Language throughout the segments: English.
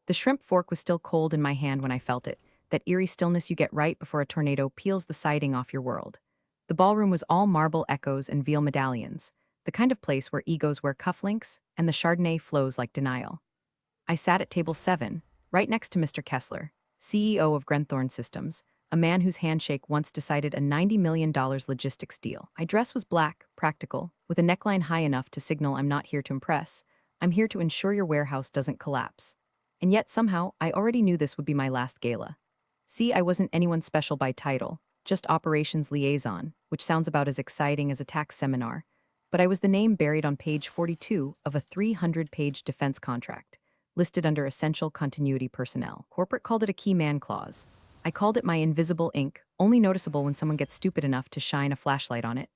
The shrimp fork was still cold in my hand when I felt it, that eerie stillness you get right before a tornado peels the siding off your world. The ballroom was all marble echoes and veal medallions, the kind of place where egos wear cufflinks and the Chardonnay flows like denial. I sat at table 7, right next to Mr. Kessler, CEO of Grenthorne Systems, a man whose handshake once decided a $90 million logistics deal. My dress was black, practical, with a neckline high enough to signal I'm not here to impress. I'm here to ensure your warehouse doesn't collapse. And yet somehow, I already knew this would be my last gala. See, I wasn't anyone special by title, just operations liaison, which sounds about as exciting as a tax seminar. But I was the name buried on page 42 of a 300-page defense contract, listed under essential continuity personnel. Corporate called it a key man clause. I called it my invisible ink, only noticeable when someone gets stupid enough to shine a flashlight on it.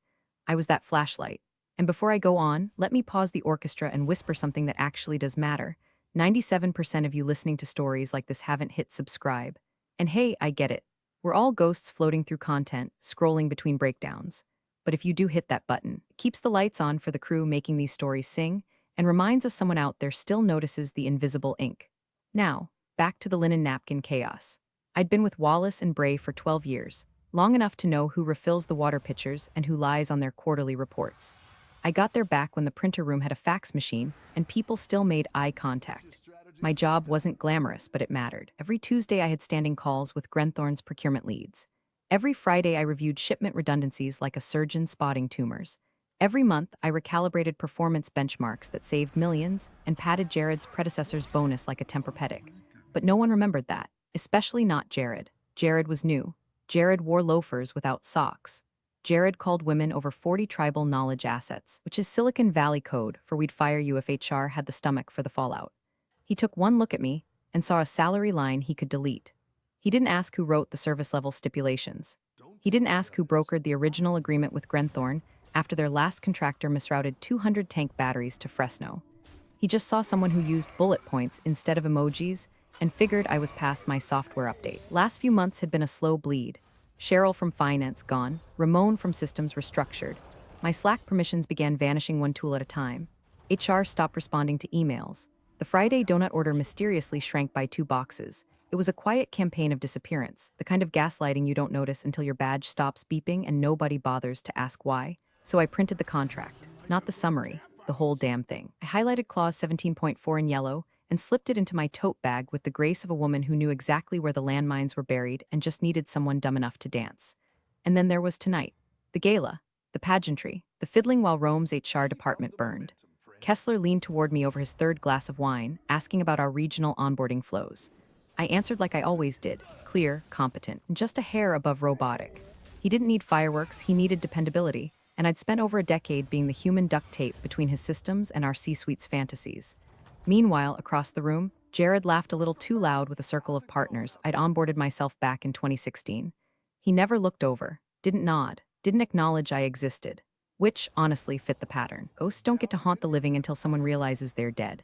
I was that flashlight. And before I go on, let me pause the orchestra and whisper something that actually does matter. 97% of you listening to stories like this haven't hit subscribe. And hey, I get it. We're all ghosts floating through content, scrolling between breakdowns. But if you do hit that button, it keeps the lights on for the crew making these stories sing, and reminds us someone out there still notices the invisible ink. Now, back to the linen napkin chaos. I'd been with Wallace and Bray for 12 years, long enough to know who refills the water pitchers and who lies on their quarterly reports. I got there back when the printer room had a fax machine and people still made eye contact. My job wasn't glamorous, but it mattered. Every Tuesday I had standing calls with Grenthorne's procurement leads. Every Friday I reviewed shipment redundancies like a surgeon spotting tumors. Every month I recalibrated performance benchmarks that saved millions and patted Jared's predecessor's bonus like a Tempur-Pedic. But no one remembered that, especially not Jared. Jared was new. Jared wore loafers without socks. Jared called women over 40 tribal knowledge assets, which is Silicon Valley code for we'd fire you if HR had the stomach for the fallout. He took one look at me and saw a salary line he could delete. He didn't ask who wrote the service level stipulations. He didn't ask who brokered the original agreement with Grenthorne after their last contractor misrouted 200 tank batteries to Fresno. He just saw someone who used bullet points instead of emojis and figured I was past my software update. Last few months had been a slow bleed. Cheryl from finance gone, Ramon from systems restructured. My Slack permissions began vanishing one tool at a time. HR stopped responding to emails. The Friday donut order mysteriously shrank by 2 boxes. It was a quiet campaign of disappearance, the kind of gaslighting you don't notice until your badge stops beeping and nobody bothers to ask why. So I printed the contract, not the summary, the whole damn thing. I highlighted clause 17.4 in yellow and slipped it into my tote bag with the grace of a woman who knew exactly where the landmines were buried and just needed someone dumb enough to dance. And then there was tonight. The gala, the pageantry, the fiddling while Rome's HR department burned. Kessler leaned toward me over his third glass of wine, asking about our regional onboarding flows. I answered like I always did, clear, competent, and just a hair above robotic. He didn't need fireworks, he needed dependability, and I'd spent over a decade being the human duct tape between his systems and our C-suite's fantasies. Meanwhile, across the room, Jared laughed a little too loud with a circle of partners I'd onboarded myself back in 2016. He never looked over, didn't nod, didn't acknowledge I existed, which, honestly, fit the pattern. Ghosts don't get to haunt the living until someone realizes they're dead.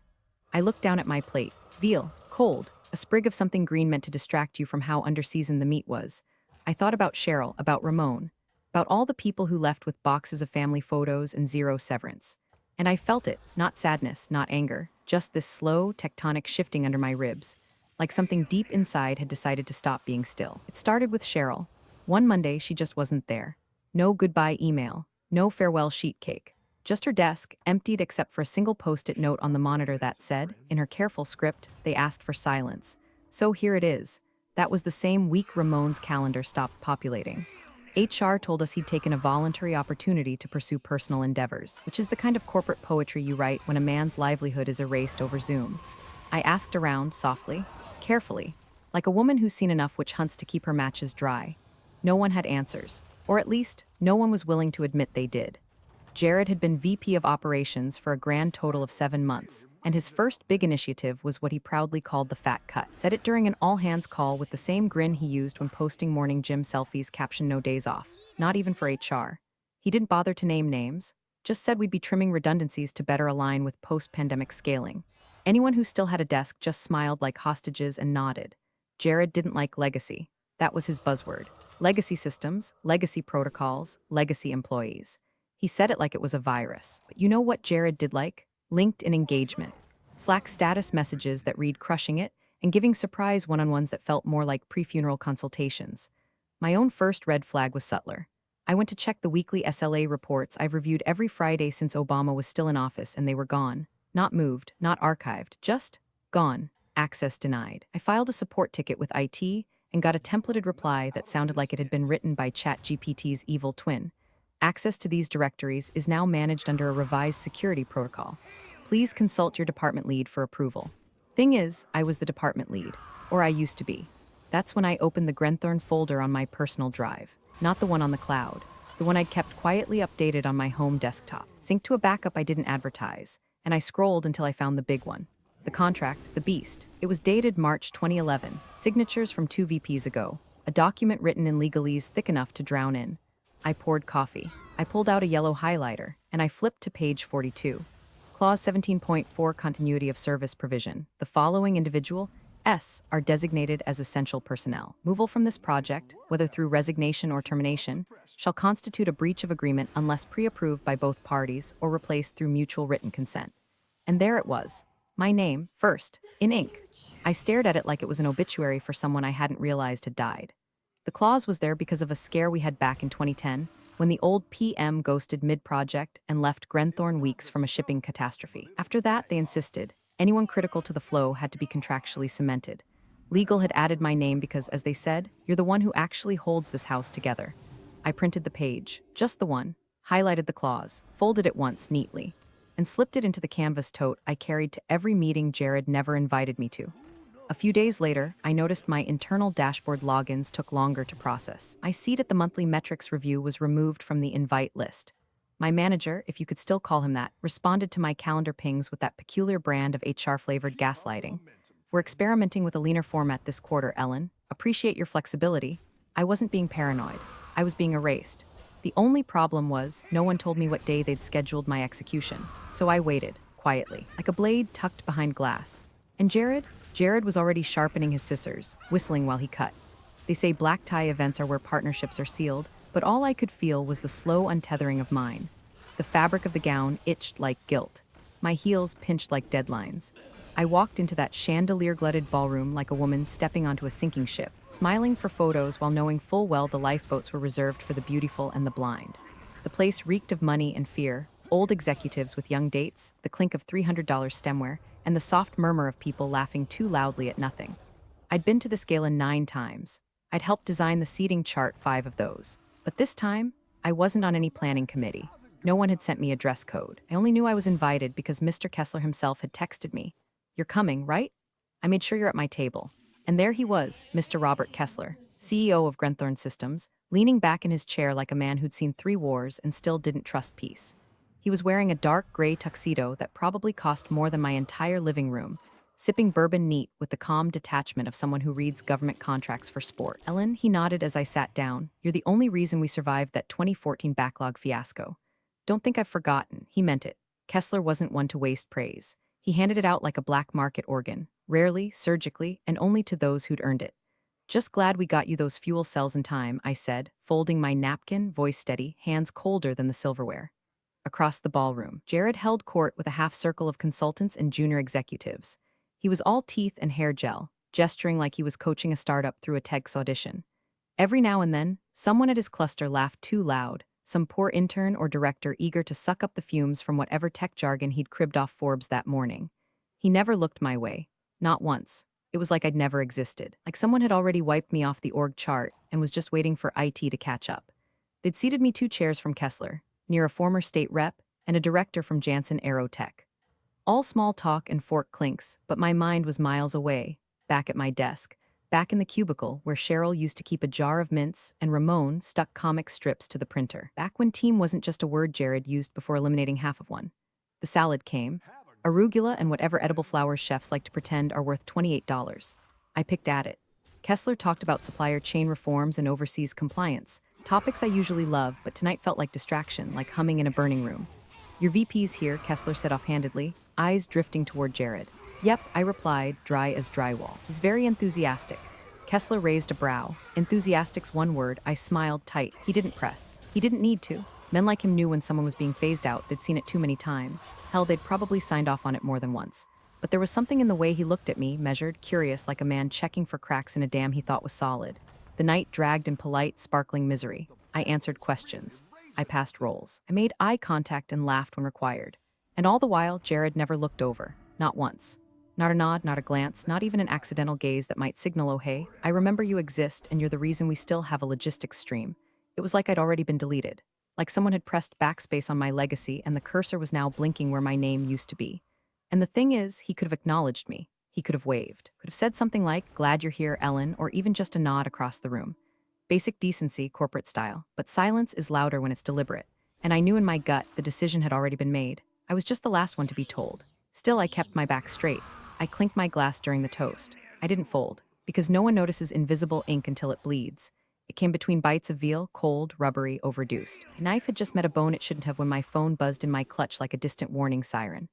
I looked down at my plate. Veal, cold, a sprig of something green meant to distract you from how underseasoned the meat was. I thought about Cheryl, about Ramon, about all the people who left with boxes of family photos and zero severance. And I felt it, not sadness, not anger, just this slow, tectonic shifting under my ribs, like something deep inside had decided to stop being still. It started with Cheryl. One Monday, she just wasn't there. No goodbye email, no farewell sheet cake. Just her desk, emptied except for a single post-it note on the monitor that said, in her careful script, they asked for silence. So here it is. That was the same week Ramon's calendar stopped populating. HR told us he'd taken a voluntary opportunity to pursue personal endeavors, which is the kind of corporate poetry you write when a man's livelihood is erased over Zoom. I asked around, softly, carefully, like a woman who's seen enough witch hunts to keep her matches dry. No one had answers, or at least, no one was willing to admit they did. Jared had been VP of Operations for a grand total of 7 months, and his first big initiative was what he proudly called the fat cut. Said it during an all-hands call with the same grin he used when posting morning gym selfies captioned "No days off," not even for HR. He didn't bother to name names, just said we'd be trimming redundancies to better align with post-pandemic scaling. Anyone who still had a desk just smiled like hostages and nodded. Jared didn't like legacy. That was his buzzword. Legacy systems, legacy protocols, legacy employees. He said it like it was a virus. But you know what Jared did like? LinkedIn engagement. Slack status messages that read "crushing it" and giving surprise one-on-ones that felt more like pre-funeral consultations. My own first red flag was subtler. I went to check the weekly SLA reports I've reviewed every Friday since Obama was still in office, and they were gone. Not moved, not archived, just gone. Access denied. I filed a support ticket with IT and got a templated reply that sounded like it had been written by ChatGPT's evil twin. Access to these directories is now managed under a revised security protocol. Please consult your department lead for approval. Thing is, I was the department lead, or I used to be. That's when I opened the Grenthorne folder on my personal drive, not the one on the cloud, the one I'd kept quietly updated on my home desktop, synced to a backup I didn't advertise, and I scrolled until I found the big one. The contract, the beast. It was dated March 2011, signatures from 2 VPs ago, a document written in legalese thick enough to drown in. I poured coffee. I pulled out a yellow highlighter, and I flipped to page 42. Clause 17.4 Continuity of Service Provision. The following individual S are designated as essential personnel. Removal from this project, whether through resignation or termination, shall constitute a breach of agreement unless pre-approved by both parties or replaced through mutual written consent. And there it was. My name, first, in ink. I stared at it like it was an obituary for someone I hadn't realized had died. The clause was there because of a scare we had back in 2010, when the old PM ghosted mid-project and left Grenthorne weeks from a shipping catastrophe. After that, they insisted, anyone critical to the flow had to be contractually cemented. Legal had added my name because, as they said, you're the one who actually holds this house together. I printed the page, just the one, highlighted the clause, folded it once neatly, and slipped it into the canvas tote I carried to every meeting Jared never invited me to. A few days later, I noticed my internal dashboard logins took longer to process. My seat at the monthly metrics review was removed from the invite list. My manager, if you could still call him that, responded to my calendar pings with that peculiar brand of HR-flavored gaslighting. We're experimenting with a leaner format this quarter, Ellen. Appreciate your flexibility. I wasn't being paranoid. I was being erased. The only problem was, no one told me what day they'd scheduled my execution. So I waited, quietly, like a blade tucked behind glass. And Jared? Jared was already sharpening his scissors, whistling while he cut. They say black tie events are where partnerships are sealed, but all I could feel was the slow untethering of mine. The fabric of the gown itched like guilt. My heels pinched like deadlines. I walked into that chandelier-glutted ballroom like a woman stepping onto a sinking ship, smiling for photos while knowing full well the lifeboats were reserved for the beautiful and the blind. The place reeked of money and fear, old executives with young dates, the clink of $300 stemware, and the soft murmur of people laughing too loudly at nothing. I'd been to this gala 9 times. I'd helped design the seating chart 5 of those. But this time, I wasn't on any planning committee. No one had sent me a dress code. I only knew I was invited because Mr. Kessler himself had texted me. You're coming, right? I made sure you're at my table. And there he was, Mr. Robert Kessler, CEO of Grenthorne Systems, leaning back in his chair like a man who'd seen 3 wars and still didn't trust peace. He was wearing a dark gray tuxedo that probably cost more than my entire living room, sipping bourbon neat with the calm detachment of someone who reads government contracts for sport. Ellen, he nodded as I sat down, you're the only reason we survived that 2014 backlog fiasco. Don't think I've forgotten, he meant it. Kessler wasn't one to waste praise. He handed it out like a black market organ, rarely, surgically, and only to those who'd earned it. Just glad we got you those fuel cells in time, I said, folding my napkin, voice steady, hands colder than the silverware. Across the ballroom, Jared held court with a half-circle of consultants and junior executives. He was all teeth and hair gel, gesturing like he was coaching a startup through a TEDx audition. Every now and then, someone at his cluster laughed too loud, some poor intern or director eager to suck up the fumes from whatever tech jargon he'd cribbed off Forbes that morning. He never looked my way. Not once. It was like I'd never existed, like someone had already wiped me off the org chart and was just waiting for IT to catch up. They'd seated me 2 chairs from Kessler, near a former state rep and a director from Janssen Aerotech. All small talk and fork clinks, but my mind was miles away, back at my desk, back in the cubicle where Cheryl used to keep a jar of mints and Ramon stuck comic strips to the printer. Back when team wasn't just a word Jared used before eliminating half of one. The salad came. Arugula and whatever edible flowers chefs like to pretend are worth $28. I picked at it. Kessler talked about supplier chain reforms and overseas compliance, topics I usually love, but tonight felt like distraction, like humming in a burning room. Your VP's here, Kessler said offhandedly, eyes drifting toward Jared. Yep, I replied, dry as drywall. He's very enthusiastic. Kessler raised a brow. Enthusiastic's one word. I smiled tight. He didn't press. He didn't need to. Men like him knew when someone was being phased out, they'd seen it too many times. Hell, they'd probably signed off on it more than once. But there was something in the way he looked at me, measured, curious, like a man checking for cracks in a dam he thought was solid. The night dragged in polite, sparkling misery. I answered questions. I passed rolls. I made eye contact and laughed when required. And all the while, Jared never looked over. Not once. Not a nod, not a glance, not even an accidental gaze that might signal, oh hey, I remember you exist and you're the reason we still have a logistics stream. It was like I'd already been deleted. Like someone had pressed backspace on my legacy and the cursor was now blinking where my name used to be. And the thing is, he could have acknowledged me. He could have waved. Could have said something like, glad you're here, Ellen, or even just a nod across the room. Basic decency, corporate style. But silence is louder when it's deliberate. And I knew in my gut the decision had already been made. I was just the last one to be told. Still, I kept my back straight. I clinked my glass during the toast. I didn't fold, because no one notices invisible ink until it bleeds. It came between bites of veal, cold, rubbery, overdosed. A knife had just met a bone it shouldn't have when my phone buzzed in my clutch like a distant warning siren.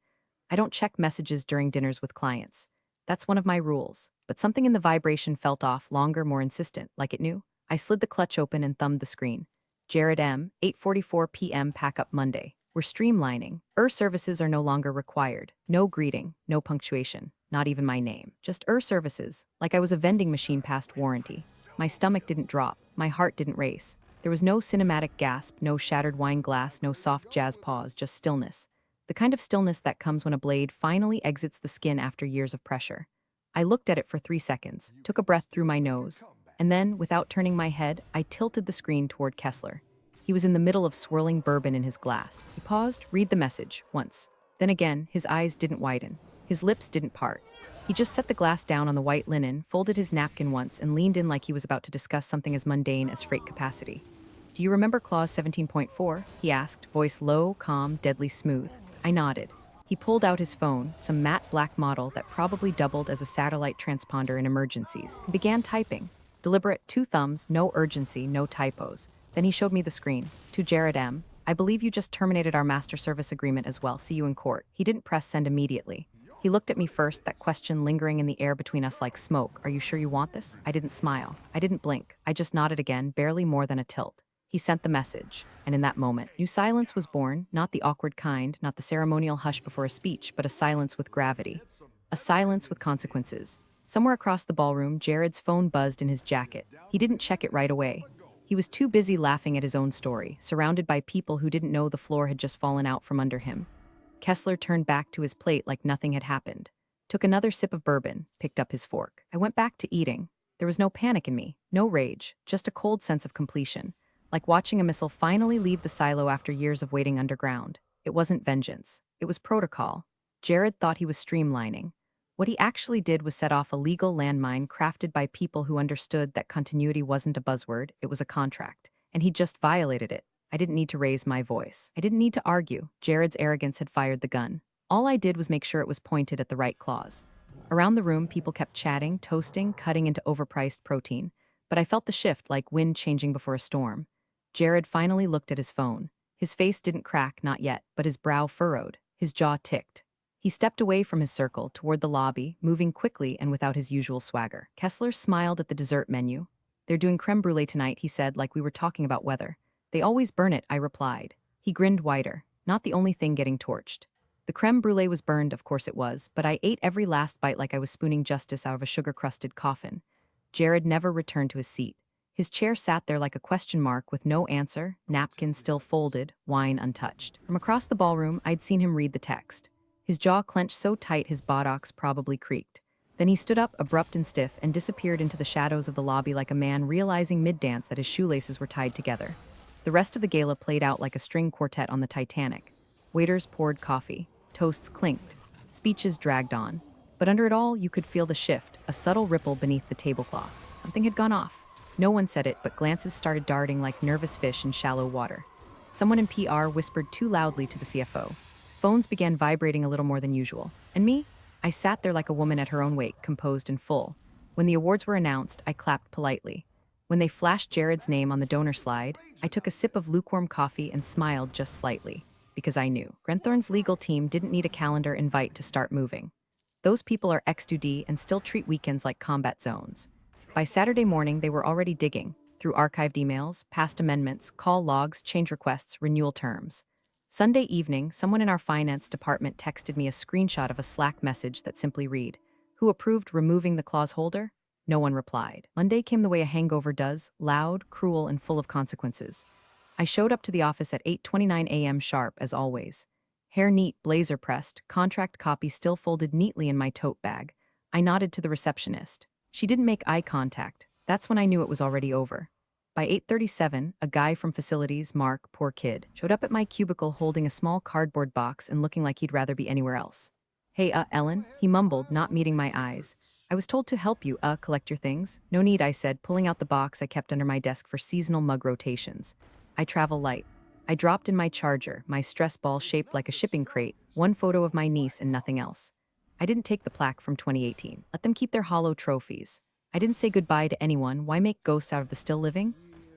I don't check messages during dinners with clients. That's one of my rules. But something in the vibration felt off, longer, more insistent, like it knew. I slid the clutch open and thumbed the screen. Jared M., 8:44 p.m. pack up Monday. We're streamlining. Services are no longer required. No greeting, no punctuation, not even my name. Just services, like I was a vending machine past warranty. My stomach didn't drop. My heart didn't race. There was no cinematic gasp, no shattered wine glass, no soft jazz pause, just stillness. The kind of stillness that comes when a blade finally exits the skin after years of pressure. I looked at it for 3 seconds, took a breath through my nose, and then, without turning my head, I tilted the screen toward Kessler. He was in the middle of swirling bourbon in his glass. He paused, read the message, once. Then again, his eyes didn't widen. His lips didn't part. He just set the glass down on the white linen, folded his napkin once, and leaned in like he was about to discuss something as mundane as freight capacity. Do you remember Clause 17.4? He asked, voice low, calm, deadly smooth. I nodded. He pulled out his phone, some matte black model that probably doubled as a satellite transponder in emergencies, and began typing. Deliberate, 2 thumbs, no urgency, no typos. Then he showed me the screen. To Jared M., I believe you just terminated our master service agreement as well. See you in court. He didn't press send immediately. He looked at me first, that question lingering in the air between us like smoke. Are you sure you want this? I didn't smile. I didn't blink. I just nodded again, barely more than a tilt. He sent the message. And in that moment, new silence was born, not the awkward kind, not the ceremonial hush before a speech, but a silence with gravity. A silence with consequences. Somewhere across the ballroom, Jared's phone buzzed in his jacket. He didn't check it right away. He was too busy laughing at his own story, surrounded by people who didn't know the floor had just fallen out from under him. Kessler turned back to his plate like nothing had happened, took another sip of bourbon, picked up his fork. I went back to eating. There was no panic in me, no rage, just a cold sense of completion, like watching a missile finally leave the silo after years of waiting underground. It wasn't vengeance. It was protocol. Jared thought he was streamlining. What he actually did was set off a legal landmine crafted by people who understood that continuity wasn't a buzzword, it was a contract. And he just violated it. I didn't need to raise my voice. I didn't need to argue. Jared's arrogance had fired the gun. All I did was make sure it was pointed at the right clause. Around the room, people kept chatting, toasting, cutting into overpriced protein. But I felt the shift like wind changing before a storm. Jared finally looked at his phone. His face didn't crack, not yet, but his brow furrowed. His jaw ticked. He stepped away from his circle toward the lobby, moving quickly and without his usual swagger. Kessler smiled at the dessert menu. They're doing creme brulee tonight, he said, like we were talking about weather. They always burn it, I replied. He grinned wider. Not the only thing getting torched. The creme brulee was burned, of course it was, but I ate every last bite like I was spooning justice out of a sugar-crusted coffin. Jared never returned to his seat. His chair sat there like a question mark with no answer, napkin still folded, wine untouched. From across the ballroom, I'd seen him read the text. His jaw clenched so tight his buttocks probably creaked. Then he stood up, abrupt and stiff, and disappeared into the shadows of the lobby like a man realizing mid-dance that his shoelaces were tied together. The rest of the gala played out like a string quartet on the Titanic. Waiters poured coffee. Toasts clinked. Speeches dragged on. But under it all, you could feel the shift, a subtle ripple beneath the tablecloths. Something had gone off. No one said it, but glances started darting like nervous fish in shallow water. Someone in PR whispered too loudly to the CFO. Phones began vibrating a little more than usual. And me? I sat there like a woman at her own wake, composed and full. When the awards were announced, I clapped politely. When they flashed Jared's name on the donor slide, I took a sip of lukewarm coffee and smiled just slightly. Because I knew. Grenthorne's legal team didn't need a calendar invite to start moving. Those people are ex-2D and still treat weekends like combat zones. By Saturday morning, they were already digging, through archived emails, past amendments, call logs, change requests, renewal terms. Sunday evening, someone in our finance department texted me a screenshot of a Slack message that simply read, "Who approved removing the clause holder?" No one replied. Monday came the way a hangover does, loud, cruel, and full of consequences. I showed up to the office at 8:29 a.m. sharp, as always. Hair neat, blazer pressed, contract copy still folded neatly in my tote bag. I nodded to the receptionist. She didn't make eye contact. That's when I knew it was already over. By 8:37, a guy from facilities, Mark, poor kid, showed up at my cubicle holding a small cardboard box and looking like he'd rather be anywhere else. "Hey, Ellen," he mumbled, not meeting my eyes. "I was told to help you, collect your things." "No need," I said, pulling out the box I kept under my desk for seasonal mug rotations. "I travel light." I dropped in my charger, my stress ball shaped like a shipping crate, one photo of my niece and nothing else. I didn't take the plaque from 2018. Let them keep their hollow trophies. I didn't say goodbye to anyone. Why make ghosts out of the still living?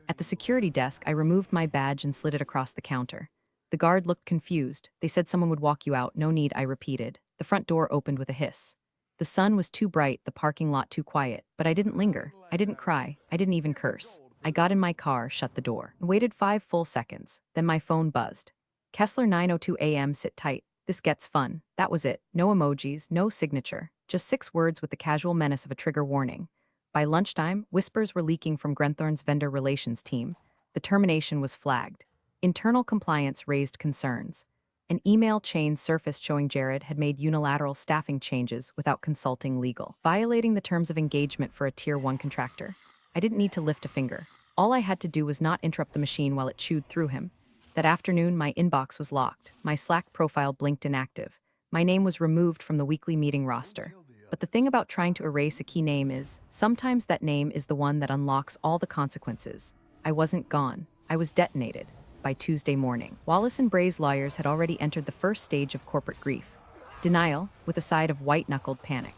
At the security desk, I removed my badge and slid it across the counter. The guard looked confused. "They said someone would walk you out." "No need," I repeated. The front door opened with a hiss. The sun was too bright, the parking lot too quiet, but I didn't linger. I didn't cry. I didn't even curse. I got in my car, shut the door, and waited 5 full seconds. Then my phone buzzed. "Kessler, 9:02 a.m. Sit tight. This gets fun." That was it. No emojis, no signature. Just 6 words with the casual menace of a trigger warning. By lunchtime, whispers were leaking from Grenthorne's vendor relations team. The termination was flagged. Internal compliance raised concerns. An email chain surfaced showing Jared had made unilateral staffing changes without consulting legal, violating the terms of engagement for a Tier 1 contractor. I didn't need to lift a finger. All I had to do was not interrupt the machine while it chewed through him. That afternoon, my inbox was locked. My Slack profile blinked inactive. My name was removed from the weekly meeting roster. But the thing about trying to erase a key name is, sometimes that name is the one that unlocks all the consequences. I wasn't gone. I was detonated. By Tuesday morning, Wallace and Bray's lawyers had already entered the first stage of corporate grief. Denial, with a side of white-knuckled panic.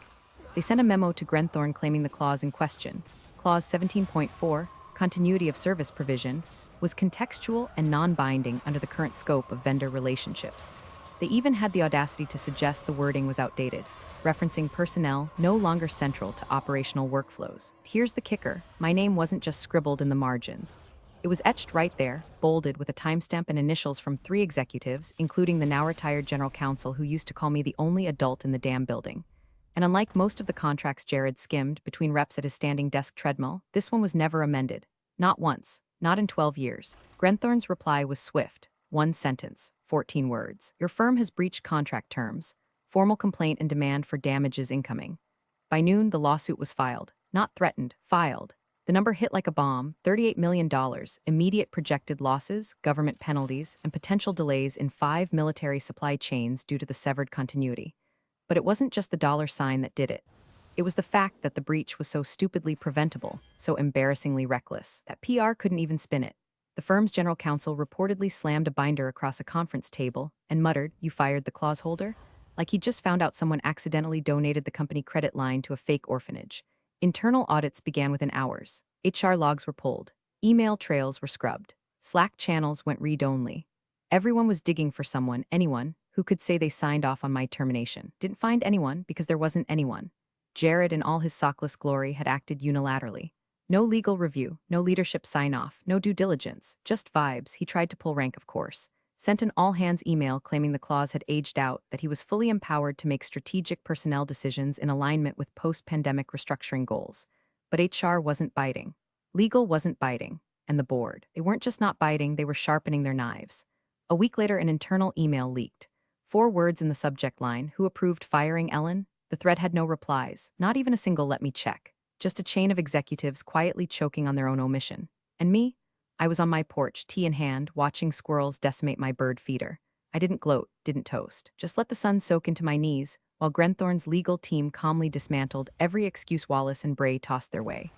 They sent a memo to Grenthorne claiming the clause in question, Clause 17.4, Continuity of Service Provision, was contextual and non-binding under the current scope of vendor relationships. They even had the audacity to suggest the wording was outdated, referencing personnel no longer central to operational workflows. Here's the kicker: my name wasn't just scribbled in the margins. It was etched right there, bolded with a timestamp and initials from 3 executives, including the now-retired general counsel who used to call me the only adult in the damn building. And unlike most of the contracts Jared skimmed between reps at his standing desk treadmill, this one was never amended. Not once. Not in 12 years. Grenthorne's reply was swift. 1 sentence, 14 words. "Your firm has breached contract terms. Formal complaint and demand for damages incoming." By noon, the lawsuit was filed. Not threatened, filed. The number hit like a bomb: $38 million, immediate projected losses, government penalties, and potential delays in 5 military supply chains due to the severed continuity. But it wasn't just the dollar sign that did it. It was the fact that the breach was so stupidly preventable, so embarrassingly reckless, that PR couldn't even spin it. The firm's general counsel reportedly slammed a binder across a conference table and muttered, "You fired the clause holder?" Like he'd just found out someone accidentally donated the company credit line to a fake orphanage. Internal audits began within hours. HR logs were pulled. Email trails were scrubbed. Slack channels went read-only. Everyone was digging for someone, anyone, who could say they signed off on my termination. Didn't find anyone because there wasn't anyone. Jared, in all his sockless glory, had acted unilaterally. No legal review, no leadership sign-off, no due diligence, just vibes. He tried to pull rank, of course. Sent an all-hands email claiming the clause had aged out, that he was fully empowered to make strategic personnel decisions in alignment with post-pandemic restructuring goals. But HR wasn't biting. Legal wasn't biting. And the board. They weren't just not biting, they were sharpening their knives. A week later, an internal email leaked. 4 words in the subject line: "Who approved firing Ellen?" The thread had no replies, not even a single "let me check." Just a chain of executives quietly choking on their own omission. And me? I was on my porch, tea in hand, watching squirrels decimate my bird feeder. I didn't gloat, didn't toast. Just let the sun soak into my knees, while Grenthorne's legal team calmly dismantled every excuse Wallace and Bray tossed their way.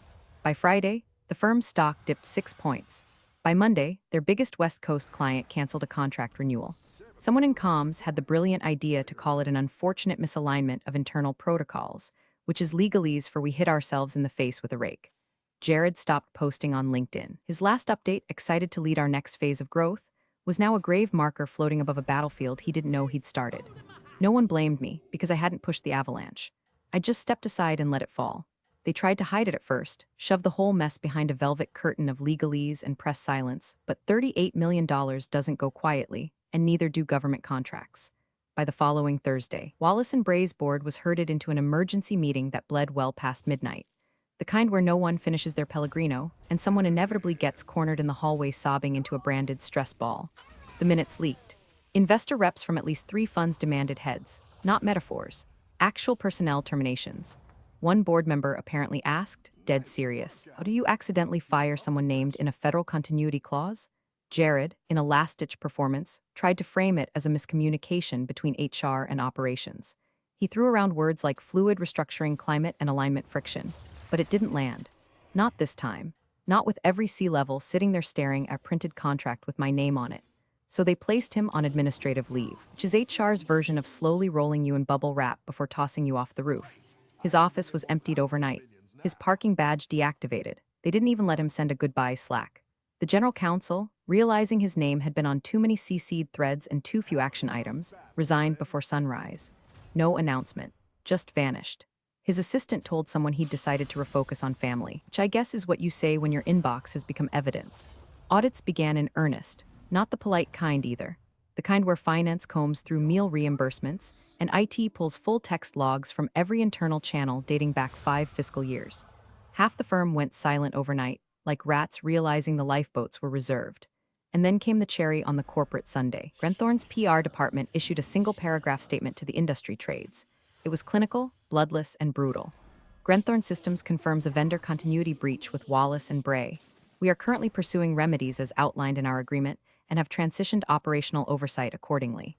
By Friday, the firm's stock dipped 6 points. By Monday, their biggest West Coast client canceled a contract renewal. Someone in comms had the brilliant idea to call it an unfortunate misalignment of internal protocols, which is legalese for we hit ourselves in the face with a rake. Jared stopped posting on LinkedIn. His last update, excited to lead our next phase of growth, was now a grave marker floating above a battlefield he didn't know he'd started. No one blamed me, because I hadn't pushed the avalanche. I just stepped aside and let it fall. They tried to hide it at first, shoved the whole mess behind a velvet curtain of legalese and press silence, but $38 million doesn't go quietly. and neither do government contracts. By the following Thursday, Wallace and Bray's board was herded into an emergency meeting that bled well past midnight. The kind where no one finishes their Pellegrino, and someone inevitably gets cornered in the hallway sobbing into a branded stress ball. The minutes leaked. Investor reps from at least 3 funds demanded heads, not metaphors, actual personnel terminations. One board member apparently asked, dead serious, how do you accidentally fire someone named in a federal continuity clause? Jared, in a last-ditch performance, tried to frame it as a miscommunication between HR and operations. He threw around words like fluid restructuring, climate, and alignment friction, but it didn't land. Not this time. Not with every C-level sitting there staring at a printed contract with my name on it. So they placed him on administrative leave, which is HR's version of slowly rolling you in bubble wrap before tossing you off the roof. His office was emptied overnight. His parking badge deactivated. They didn't even let him send a goodbye Slack. The general counsel, realizing his name had been on too many CC'd threads and too few action items, resigned before sunrise. No announcement. Just vanished. His assistant told someone he'd decided to refocus on family, which I guess is what you say when your inbox has become evidence. Audits began in earnest, not the polite kind either. The kind where finance combs through meal reimbursements and IT pulls full text logs from every internal channel dating back 5 fiscal years. Half the firm went silent overnight, like rats realizing the lifeboats were reserved. And then came the cherry on the corporate sundae. Grenthorne's PR department issued a single-paragraph statement to the industry trades. It was clinical, bloodless, and brutal. Grenthorne Systems confirms a vendor continuity breach with Wallace and Bray. We are currently pursuing remedies as outlined in our agreement and have transitioned operational oversight accordingly.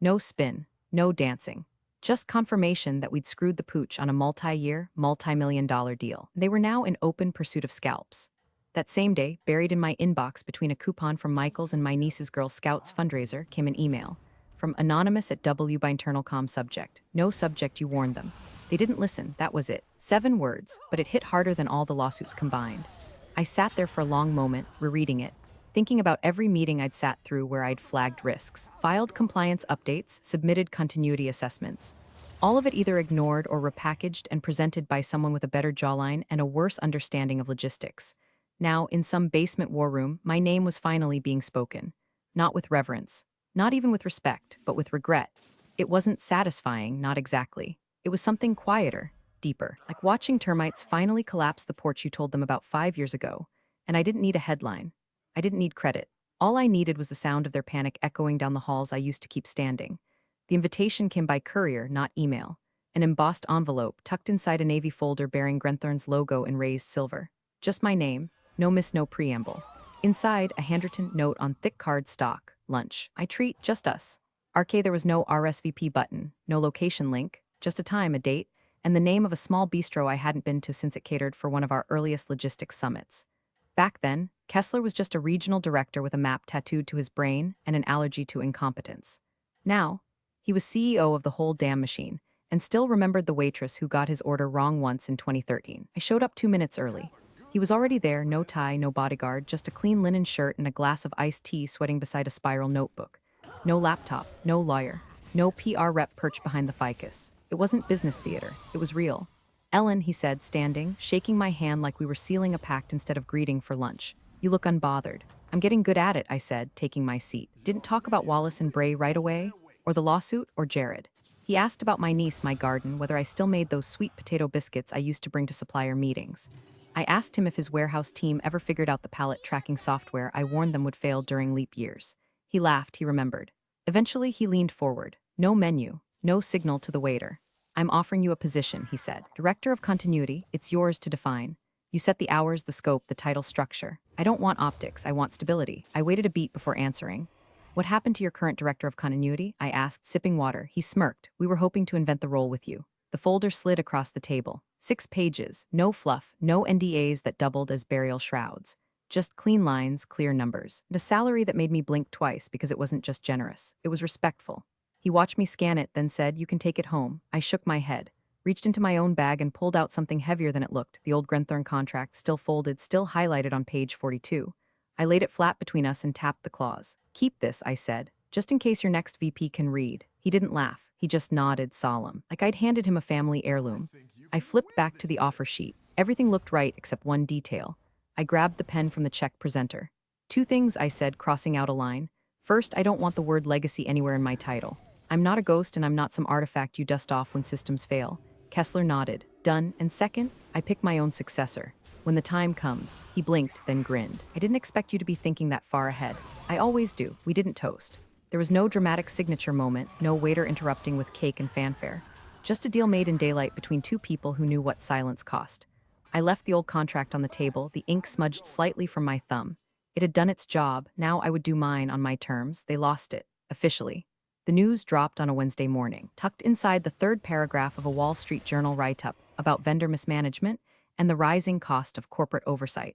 No spin, no dancing. Just confirmation that we'd screwed the pooch on a multi-year, multi-million-dollar deal. They were now in open pursuit of scalps. That same day, buried in my inbox between a coupon from Michael's and my niece's Girl Scouts fundraiser, came an email. From Anonymous at W by Internal Com subject. No subject, you warned them. They didn't listen, that was it. 7 words, but it hit harder than all the lawsuits combined. I sat there for a long moment, rereading it, thinking about every meeting I'd sat through where I'd flagged risks, filed compliance updates, submitted continuity assessments. All of it either ignored or repackaged and presented by someone with a better jawline and a worse understanding of logistics. Now, in some basement war room, my name was finally being spoken. Not with reverence. Not even with respect, but with regret. It wasn't satisfying, not exactly. It was something quieter, deeper, like watching termites finally collapse the porch you told them about 5 years ago. And I didn't need a headline. I didn't need credit. All I needed was the sound of their panic echoing down the halls I used to keep standing. The invitation came by courier, not email. An embossed envelope tucked inside a navy folder bearing Grenthorne's logo in raised silver. Just my name, no miss, no preamble. Inside, a handwritten note on thick card stock. Lunch. I treat, just us. RK, there was no RSVP button, no location link, just a time, a date, and the name of a small bistro I hadn't been to since it catered for one of our earliest logistics summits. Back then, Kessler was just a regional director with a map tattooed to his brain and an allergy to incompetence. Now, he was CEO of the whole damn machine, and still remembered the waitress who got his order wrong once in 2013. I showed up 2 minutes early. He was already there, no tie, no bodyguard, just a clean linen shirt and a glass of iced tea sweating beside a spiral notebook. No laptop, no lawyer, no PR rep perched behind the ficus. It wasn't business theater, it was real. Ellen, he said, standing, shaking my hand like we were sealing a pact instead of greeting for lunch. You look unbothered. I'm getting good at it, I said, taking my seat. Didn't talk about Wallace and Bray right away, or the lawsuit, or Jared. He asked about my niece, my garden, whether I still made those sweet potato biscuits I used to bring to supplier meetings. I asked him if his warehouse team ever figured out the pallet tracking software I warned them would fail during leap years. He laughed, he remembered. Eventually, he leaned forward. No menu, no signal to the waiter. I'm offering you a position, he said. Director of Continuity, it's yours to define. You set the hours, the scope, the title structure. I don't want optics, I want stability. I waited a beat before answering. What happened to your current Director of Continuity? I asked, sipping water. He smirked. We were hoping to invent the role with you. The folder slid across the table. 6 pages, no fluff, no NDAs that doubled as burial shrouds. Just clean lines, clear numbers, and a salary that made me blink twice because it wasn't just generous. It was respectful. He watched me scan it, then said, you can take it home. I shook my head, reached into my own bag and pulled out something heavier than it looked, the old Grenthorne contract, still folded, still highlighted on page 42. I laid it flat between us and tapped the clause. Keep this, I said, just in case your next VP can read. He didn't laugh. He just nodded, solemn, like I'd handed him a family heirloom. I flipped back to the offer sheet. Everything looked right except one detail. I grabbed the pen from the check presenter. 2 things, I said, crossing out a line. First, I don't want the word legacy anywhere in my title. I'm not a ghost and I'm not some artifact you dust off when systems fail. Kessler nodded. Done. And second, I pick my own successor. When the time comes, he blinked, then grinned. I didn't expect you to be thinking that far ahead. I always do. We didn't toast. There was no dramatic signature moment, no waiter interrupting with cake and fanfare. Just a deal made in daylight between two people who knew what silence cost. I left the old contract on the table, the ink smudged slightly from my thumb. It had done its job, now I would do mine on my terms. They lost it, officially. The news dropped on a Wednesday morning, tucked inside the third paragraph of a Wall Street Journal write-up about vendor mismanagement and the rising cost of corporate oversight.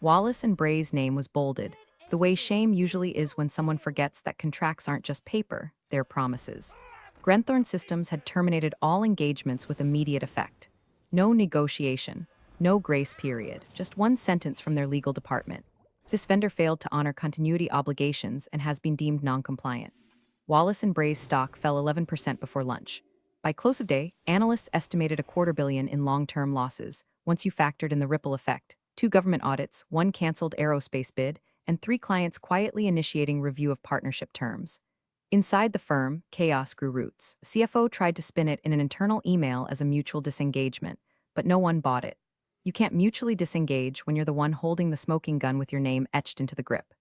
Wallace and Bray's name was bolded, the way shame usually is when someone forgets that contracts aren't just paper, they're promises. Grenthorne Systems had terminated all engagements with immediate effect. No negotiation, no grace period, just one sentence from their legal department. This vendor failed to honor continuity obligations and has been deemed non-compliant. Wallace and Bray's stock fell 11% before lunch. By close of day, analysts estimated $250 million in long-term losses, once you factored in the ripple effect, 2 government audits, 1 canceled aerospace bid, and 3 clients quietly initiating review of partnership terms. Inside the firm, chaos grew roots. The CFO tried to spin it in an internal email as a mutual disengagement, but no one bought it. You can't mutually disengage when you're the one holding the smoking gun with your name etched into the grip.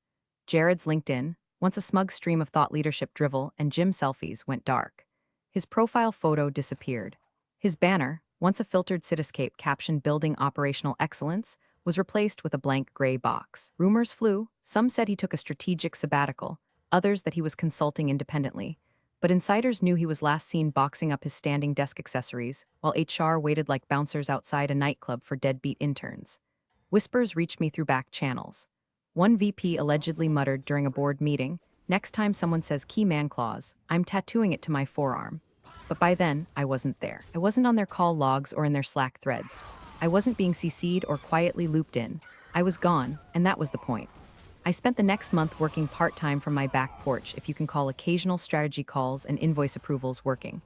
Jared's LinkedIn, once a smug stream of thought leadership drivel and gym selfies, went dark. His profile photo disappeared. His banner, once a filtered cityscape captioned Building Operational Excellence, was replaced with a blank gray box. Rumors flew. Some said he took a strategic sabbatical, others that he was consulting independently. But insiders knew he was last seen boxing up his standing desk accessories, while HR waited like bouncers outside a nightclub for deadbeat interns. Whispers reached me through back channels. One VP allegedly muttered during a board meeting, "Next time someone says key man clause, I'm tattooing it to my forearm." But by then, I wasn't there. I wasn't on their call logs or in their Slack threads. I wasn't being CC'd or quietly looped in. I was gone, and that was the point. I spent the next month working part-time from my back porch, if you can call occasional strategy calls and invoice approvals working.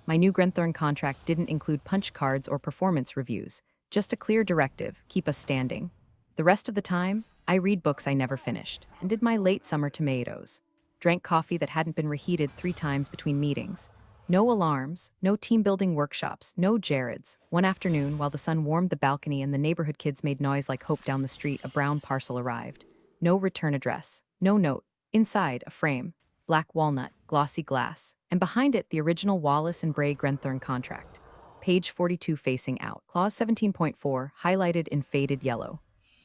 My new Grenthorne contract didn't include punch cards or performance reviews, just a clear directive: keep us standing. The rest of the time, I read books I never finished, and did my late summer tomatoes. Drank coffee that hadn't been reheated 3 times between meetings. No alarms, no team-building workshops, no Jareds. One afternoon, while the sun warmed the balcony and the neighborhood kids made noise like hope down the street, a brown parcel arrived. No return address, no note. Inside, a frame, black walnut, glossy glass, and behind it, the original Wallace and Bray Grenthorne contract. Page 42 facing out, clause 17.4, highlighted in faded yellow.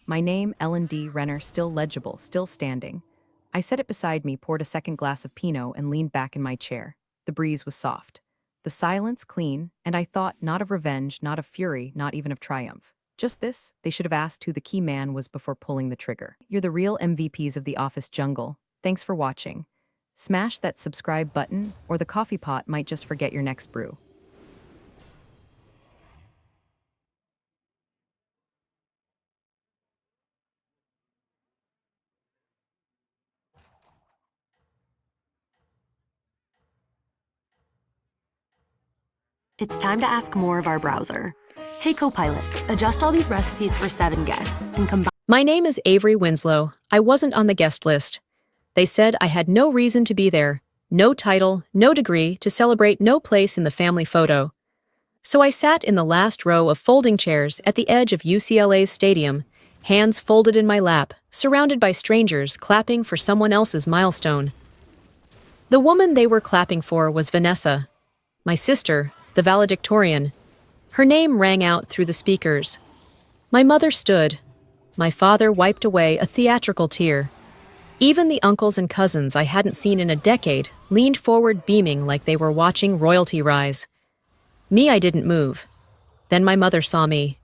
My name, Ellen D. Renner, still legible, still standing. I set it beside me, poured a second glass of Pinot, and leaned back in my chair. The breeze was soft. The silence clean, and I thought not of revenge, not of fury, not even of triumph. Just this: they should have asked who the key man was before pulling the trigger. You're the real MVPs of the office jungle. Thanks for watching. Smash that subscribe button, or the coffee pot might just forget your next brew. It's time to ask more of our browser. Hey Copilot, adjust all these recipes for 7 guests and combine. My name is Avery Winslow. I wasn't on the guest list. They said I had no reason to be there, no title, no degree, to celebrate, no place in the family photo. So I sat in the last row of folding chairs at the edge of UCLA's stadium, hands folded in my lap, surrounded by strangers clapping for someone else's milestone. The woman they were clapping for was Vanessa, my sister, the valedictorian. Her name rang out through the speakers. My mother stood. My father wiped away a theatrical tear. Even the uncles and cousins I hadn't seen in a decade leaned forward beaming like they were watching royalty rise. Me, I didn't move. Then my mother saw me.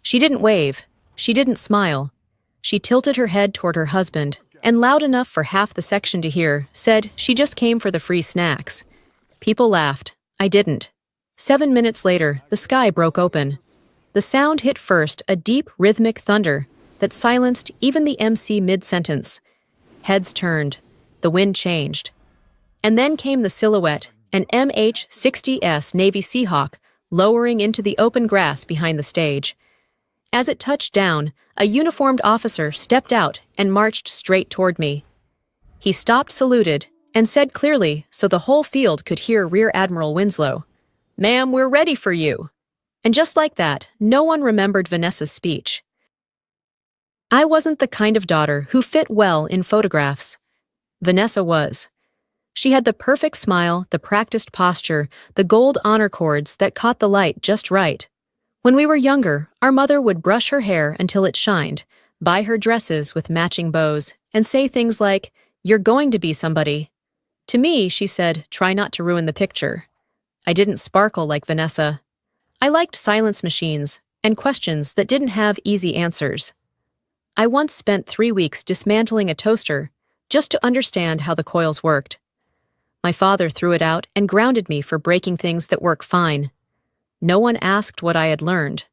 She didn't wave. She didn't smile. She tilted her head toward her husband, and loud enough for half the section to hear, said she just came for the free snacks. People laughed. I didn't. 7 minutes later, the sky broke open. The sound hit first, a deep, rhythmic thunder that silenced even the MC mid-sentence. Heads turned. The wind changed. And then came the silhouette, an MH-60S Navy Seahawk, lowering into the open grass behind the stage. As it touched down, a uniformed officer stepped out and marched straight toward me. He stopped, saluted, and said clearly so the whole field could hear Rear Admiral Winslow, "Ma'am, we're ready for you." And just like that, no one remembered Vanessa's speech. I wasn't the kind of daughter who fit well in photographs. Vanessa was. She had the perfect smile, the practiced posture, the gold honor cords that caught the light just right. When we were younger, our mother would brush her hair until it shined, buy her dresses with matching bows, and say things like, "You're going to be somebody." To me, she said, "Try not to ruin the picture." I didn't sparkle like Vanessa. I liked silence machines and questions that didn't have easy answers. I once spent 3 weeks dismantling a toaster just to understand how the coils worked. My father threw it out and grounded me for breaking things that work fine. No one asked what I had learned.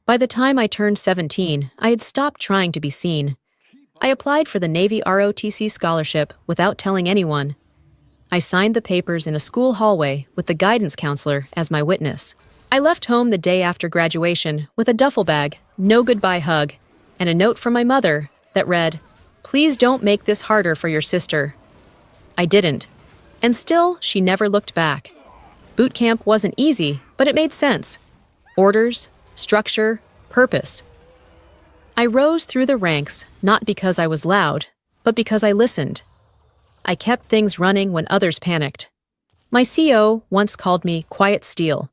By the time I turned 17, I had stopped trying to be seen. I applied for the Navy ROTC scholarship without telling anyone. I signed the papers in a school hallway with the guidance counselor as my witness. I left home the day after graduation with a duffel bag, no goodbye hug, and a note from my mother that read, "Please don't make this harder for your sister." I didn't. And still, she never looked back. Boot camp wasn't easy, but it made sense. Orders, structure, purpose. I rose through the ranks, not because I was loud, but because I listened. I kept things running when others panicked. My CO once called me quiet steel.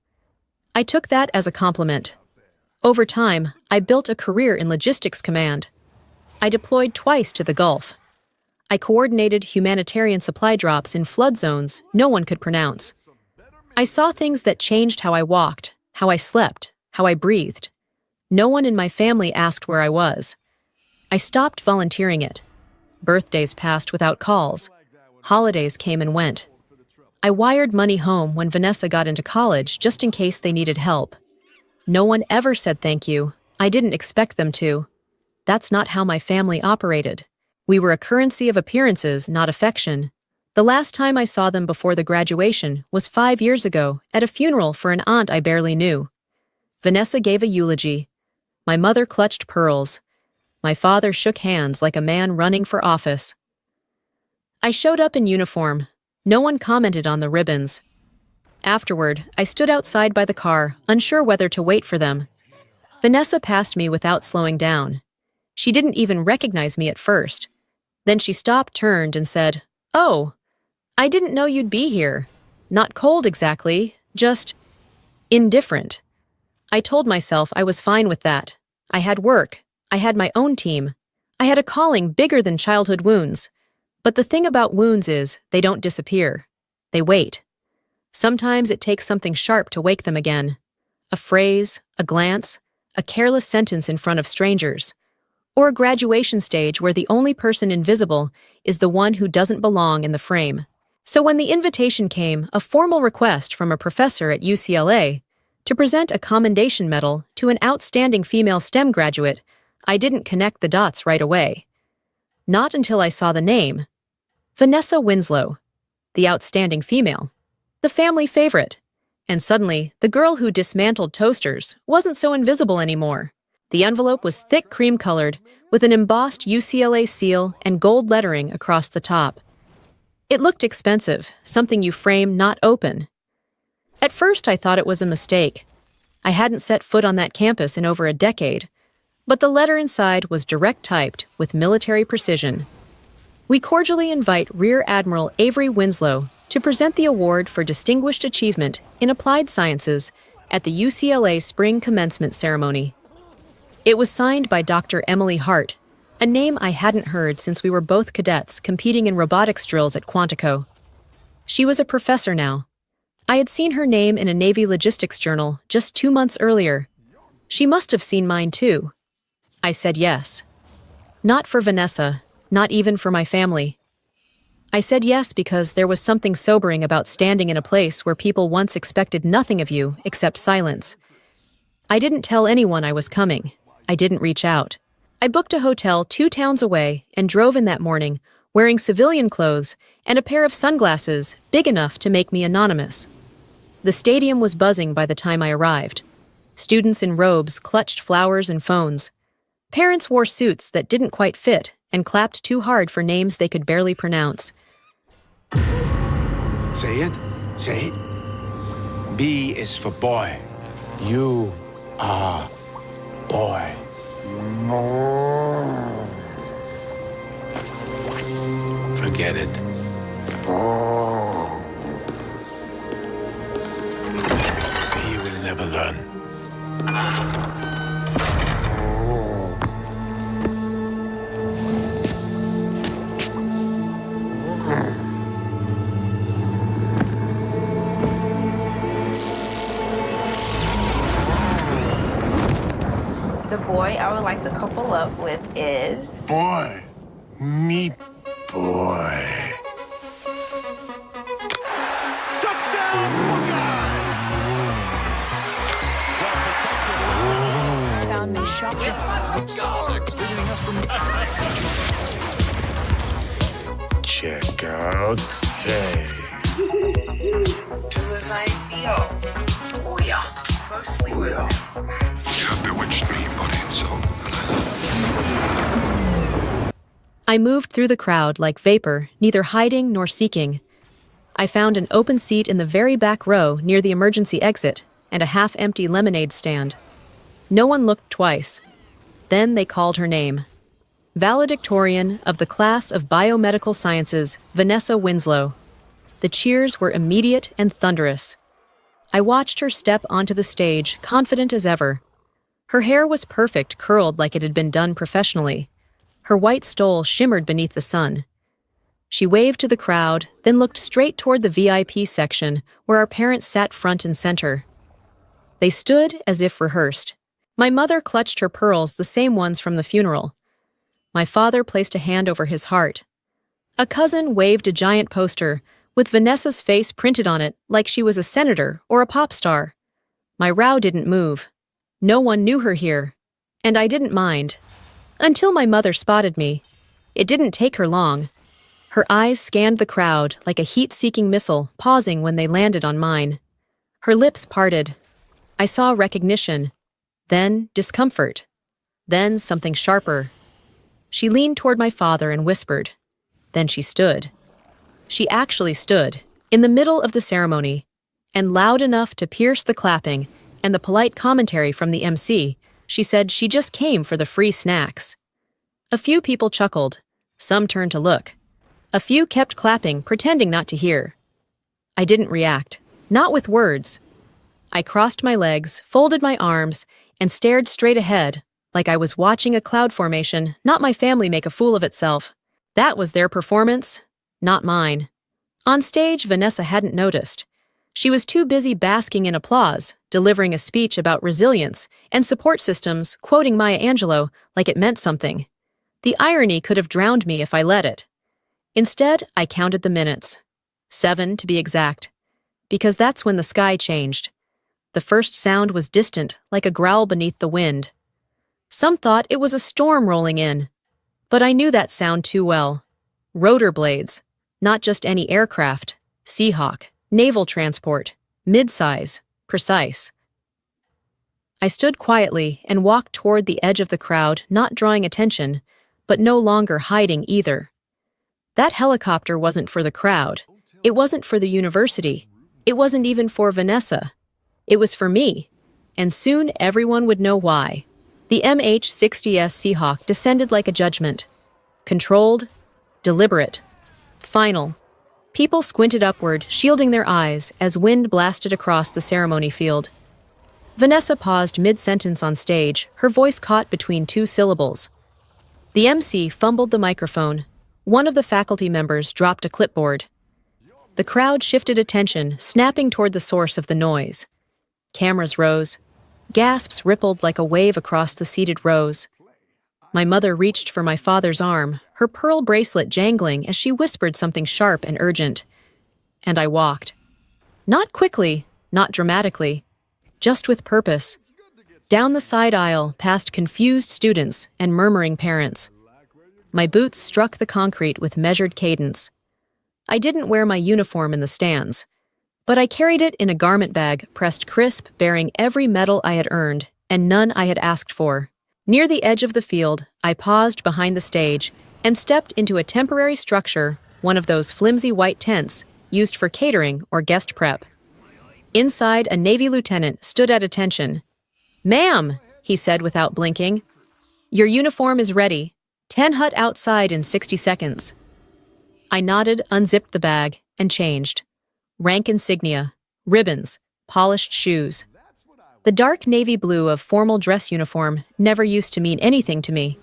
I took that as a compliment. Over time, I built a career in logistics command. I deployed twice to the Gulf. I coordinated humanitarian supply drops in flood zones no one could pronounce. I saw things that changed how I walked, how I slept, how I breathed. No one in my family asked where I was. I stopped volunteering it. Birthdays passed without calls. Holidays came and went. I wired money home when Vanessa got into college just in case they needed help. No one ever said thank you. I didn't expect them to. That's not how my family operated. We were a currency of appearances, not affection. The last time I saw them before the graduation was 5 years ago at a funeral for an aunt I barely knew. Vanessa gave a eulogy. My mother clutched pearls. My father shook hands like a man running for office. I showed up in uniform. No one commented on the ribbons. Afterward, I stood outside by the car, unsure whether to wait for them. Vanessa passed me without slowing down. She didn't even recognize me at first. Then she stopped, turned, and said, "Oh, I didn't know you'd be here. Not cold exactly, just indifferent." I told myself I was fine with that. I had work. I had my own team. I had a calling bigger than childhood wounds. But the thing about wounds is they don't disappear. They wait. Sometimes it takes something sharp to wake them again. A phrase, a glance, a careless sentence in front of strangers. Or a graduation stage where the only person invisible is the one who doesn't belong in the frame. So when the invitation came, a formal request from a professor at UCLA to present a commendation medal to an outstanding female STEM graduate, I didn't connect the dots right away. Not until I saw the name. Vanessa Winslow, the outstanding female, the family favorite. And suddenly, the girl who dismantled toasters wasn't so invisible anymore. The envelope was thick cream-colored, with an embossed UCLA seal and gold lettering across the top. It looked expensive, something you frame, not open. At first, I thought it was a mistake. I hadn't set foot on that campus in over a decade, but the letter inside was direct-typed with military precision. We cordially invite Rear Admiral Avery Winslow to present the award for Distinguished Achievement in Applied Sciences at the UCLA Spring Commencement Ceremony. It was signed by Dr. Emily Hart, a name I hadn't heard since we were both cadets competing in robotics drills at Quantico. She was a professor now. I had seen her name in a Navy logistics journal just 2 months earlier. She must have seen mine too. I said yes. Not for Vanessa, not even for my family. I said yes because there was something sobering about standing in a place where people once expected nothing of you except silence. I didn't tell anyone I was coming. I didn't reach out. I booked a hotel 2 towns away and drove in that morning, wearing civilian clothes and a pair of sunglasses big enough to make me anonymous. The stadium was buzzing by the time I arrived. Students in robes clutched flowers and phones. Parents wore suits that didn't quite fit and clapped too hard for names they could barely pronounce. Say it. Say it. B is for boy. You are boy. Forget it. He will never learn. The boy I would like to couple up with is... Boy. Me boy. Found me shocked. Check out Hey. Do as I feel. Oh yeah. Mostly with You have bewitched me, body and soul, and I love you. I moved through the crowd like vapor, neither hiding nor seeking. I found an open seat in the very back row near the emergency exit and a half-empty lemonade stand. No one looked twice. Then they called her name. Valedictorian of the class of Biomedical Sciences, Vanessa Winslow. The cheers were immediate and thunderous. I watched her step onto the stage, confident as ever. Her hair was perfect, curled like it had been done professionally. Her white stole shimmered beneath the sun. She waved to the crowd, then looked straight toward the VIP section, where our parents sat front and center. They stood as if rehearsed. My mother clutched her pearls, the same ones from the funeral. My father placed a hand over his heart. A cousin waved a giant poster, with Vanessa's face printed on it like she was a senator or a pop star. My row didn't move. No one knew her here, and I didn't mind. Until my mother spotted me. It didn't take her long. Her eyes scanned the crowd like a heat-seeking missile, pausing when they landed on mine. Her lips parted. I saw recognition, then discomfort, then something sharper. She leaned toward my father and whispered. Then she stood. She actually stood, in the middle of the ceremony, and loud enough to pierce the clapping and the polite commentary from the MC, she said she just came for the free snacks. A few people chuckled. Some turned to look. A few kept clapping, pretending not to hear. I didn't react, not with words. I crossed my legs, folded my arms, and stared straight ahead, like I was watching a cloud formation, not my family make a fool of itself. That was their performance, not mine. On stage, Vanessa hadn't noticed. She was too busy basking in applause, delivering a speech about resilience and support systems, quoting Maya Angelou like it meant something. The irony could have drowned me if I let it. Instead, I counted the minutes. 7 to be exact. Because that's when the sky changed. The first sound was distant, like a growl beneath the wind. Some thought it was a storm rolling in. But I knew that sound too well. Rotor blades. Not just any aircraft. Seahawk. Naval transport. Mid-size. Precise. I stood quietly and walked toward the edge of the crowd, not drawing attention, but no longer hiding either. That helicopter wasn't for the crowd. It wasn't for the university. It wasn't even for Vanessa. It was for me. And soon everyone would know why. The MH-60S Seahawk descended like a judgment. Controlled, deliberate, final. People squinted upward, shielding their eyes as wind blasted across the ceremony field. Vanessa paused mid-sentence on stage, her voice caught between 2 syllables. The MC fumbled the microphone. One of the faculty members dropped a clipboard. The crowd shifted attention, snapping toward the source of the noise. Cameras rose. Gasps rippled like a wave across the seated rows. My mother reached for my father's arm, her pearl bracelet jangling as she whispered something sharp and urgent. And I walked. Not quickly, not dramatically, just with purpose. Down the side aisle, past confused students and murmuring parents. My boots struck the concrete with measured cadence. I didn't wear my uniform in the stands, but I carried it in a garment bag pressed crisp, bearing every medal I had earned and none I had asked for. Near the edge of the field, I paused behind the stage and stepped into a temporary structure, one of those flimsy white tents used for catering or guest prep. Inside, a Navy lieutenant stood at attention. "Ma'am," he said without blinking, "your uniform is ready. 10 hut outside in 60 seconds." I nodded, unzipped the bag, and changed. Rank insignia, ribbons, polished shoes. The dark navy blue of formal dress uniform never used to mean anything to me.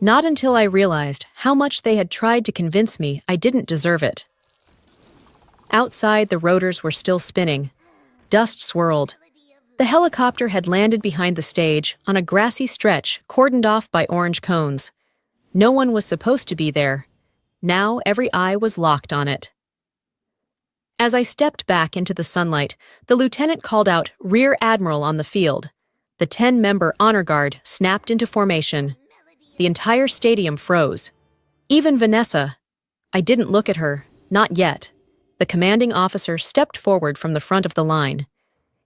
Not until I realized how much they had tried to convince me I didn't deserve it. Outside, the rotors were still spinning. Dust swirled. The helicopter had landed behind the stage on a grassy stretch cordoned off by orange cones. No one was supposed to be there. Now every eye was locked on it. As I stepped back into the sunlight, the lieutenant called out Rear Admiral on the field. The 10-member honor guard snapped into formation. The entire stadium froze. Even Vanessa. I didn't look at her, not yet. The commanding officer stepped forward from the front of the line.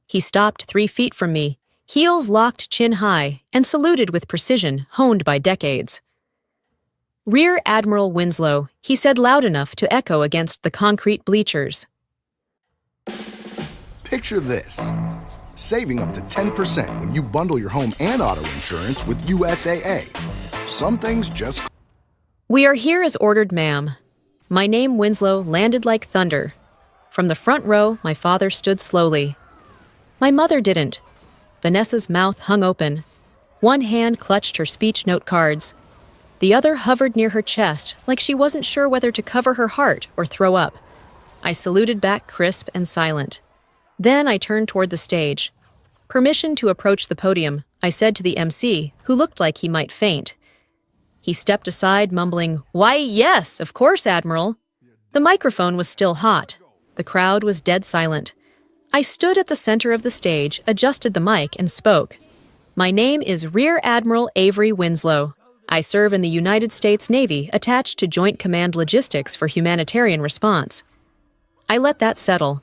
He stopped 3 feet from me, heels locked chin high, and saluted with precision honed by decades. "Rear Admiral Winslow," he said loud enough to echo against the concrete bleachers. Picture this. Saving up to 10% when you bundle your home and auto insurance with USAA. Some things just... "We are here as ordered, ma'am." My name, Winslow, landed like thunder. From the front row, my father stood slowly. My mother didn't. Vanessa's mouth hung open. One hand clutched her speech note cards. The other hovered near her chest, like she wasn't sure whether to cover her heart or throw up. I saluted back crisp and silent. Then I turned toward the stage. "Permission to approach the podium," I said to the MC, who looked like he might faint. He stepped aside, mumbling, "Why, yes, of course, Admiral." The microphone was still hot. The crowd was dead silent. I stood at the center of the stage, adjusted the mic, and spoke. "My name is Rear Admiral Avery Winslow. I serve in the United States Navy attached to Joint Command Logistics for Humanitarian Response." I let that settle.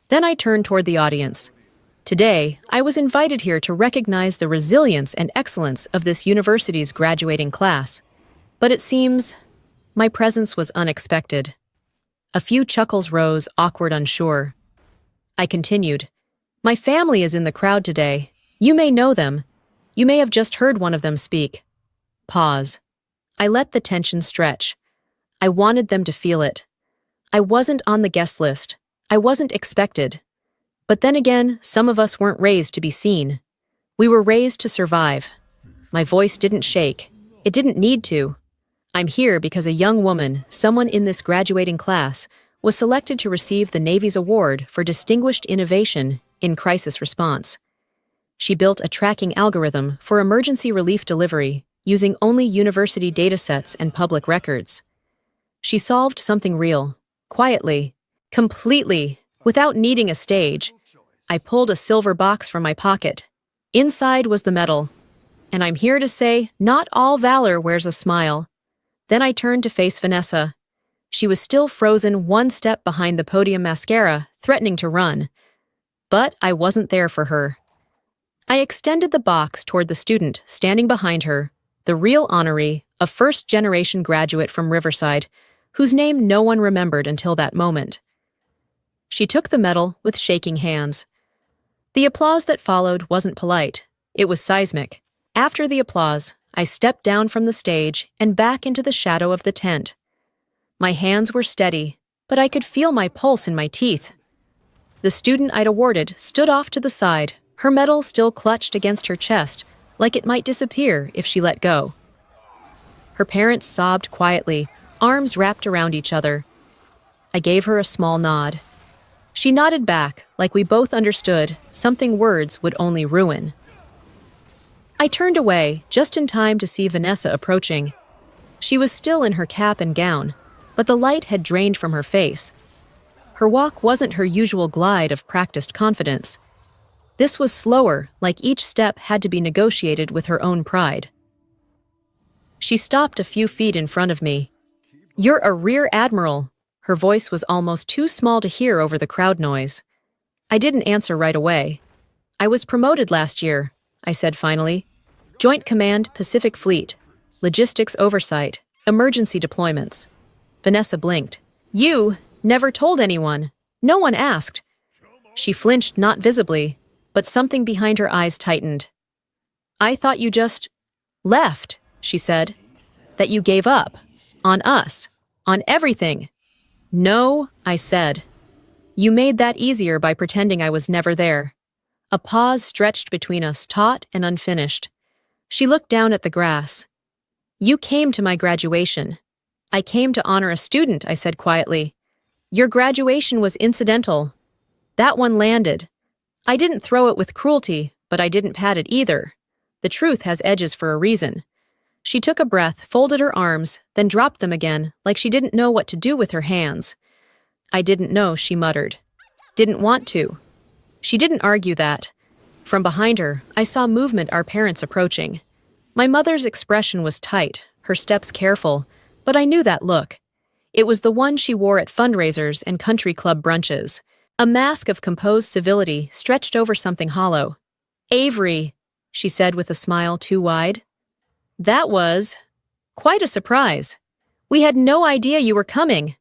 Then I turned toward the audience. Today, I was invited here to recognize the resilience and excellence of this university's graduating class. But it seems my presence was unexpected. A few chuckles rose, awkward, unsure. I continued. "My family is in the crowd today. You may know them. You may have just heard one of them speak." Pause. I let the tension stretch. I wanted them to feel it. I wasn't on the guest list. I wasn't expected. But then again, some of us weren't raised to be seen. We were raised to survive. My voice didn't shake. It didn't need to. I'm here because a young woman, someone in this graduating class, was selected to receive the Navy's award for distinguished innovation in crisis response. She built a tracking algorithm for emergency relief delivery using only university datasets and public records. She solved something real, quietly, completely, without needing a stage. I pulled a silver box from my pocket. Inside was the medal. And I'm here to say, not all valor wears a smile. Then I turned to face Vanessa. She was still frozen one step behind the podium mascara, threatening to run. But I wasn't there for her. I extended the box toward the student standing behind her, the real honoree, a first-generation graduate from Riverside, whose name no one remembered until that moment. She took the medal with shaking hands. The applause that followed wasn't polite. It was seismic. After the applause, I stepped down from the stage and back into the shadow of the tent. My hands were steady, but I could feel my pulse in my teeth. The student I'd awarded stood off to the side, her medal still clutched against her chest, like it might disappear if she let go. Her parents sobbed quietly, arms wrapped around each other. I gave her a small nod. She nodded back, like we both understood something words would only ruin. I turned away, just in time to see Vanessa approaching. She was still in her cap and gown, but the light had drained from her face. Her walk wasn't her usual glide of practiced confidence. This was slower, like each step had to be negotiated with her own pride. She stopped a few feet in front of me. "You're a Rear Admiral." Her voice was almost too small to hear over the crowd noise. I didn't answer right away. "I was promoted last year," I said finally. "Joint Command Pacific Fleet, Logistics Oversight, Emergency deployments. Vanessa blinked. You never told anyone. No one asked. She flinched not visibly, but something behind her eyes tightened. I thought you just left, she said. That you gave up. On us. On everything. No, I said. You made that easier by pretending I was never there. A pause stretched between us, taut and unfinished. She looked down at the grass. You came to my graduation. I came to honor a student, I said quietly. Your graduation was incidental. That one landed. I didn't throw it with cruelty, but I didn't pat it either. The truth has edges for a reason. She took a breath, folded her arms, then dropped them again, like she didn't know what to do with her hands. I didn't know, she muttered. Didn't want to. She didn't argue that. From behind her, I saw movement our parents approaching. My mother's expression was tight, her steps careful, but I knew that look. It was the one she wore at fundraisers and country club brunches. A mask of composed civility stretched over something hollow. Avery, she said with a smile too wide. That was quite a surprise. We had no idea you were coming.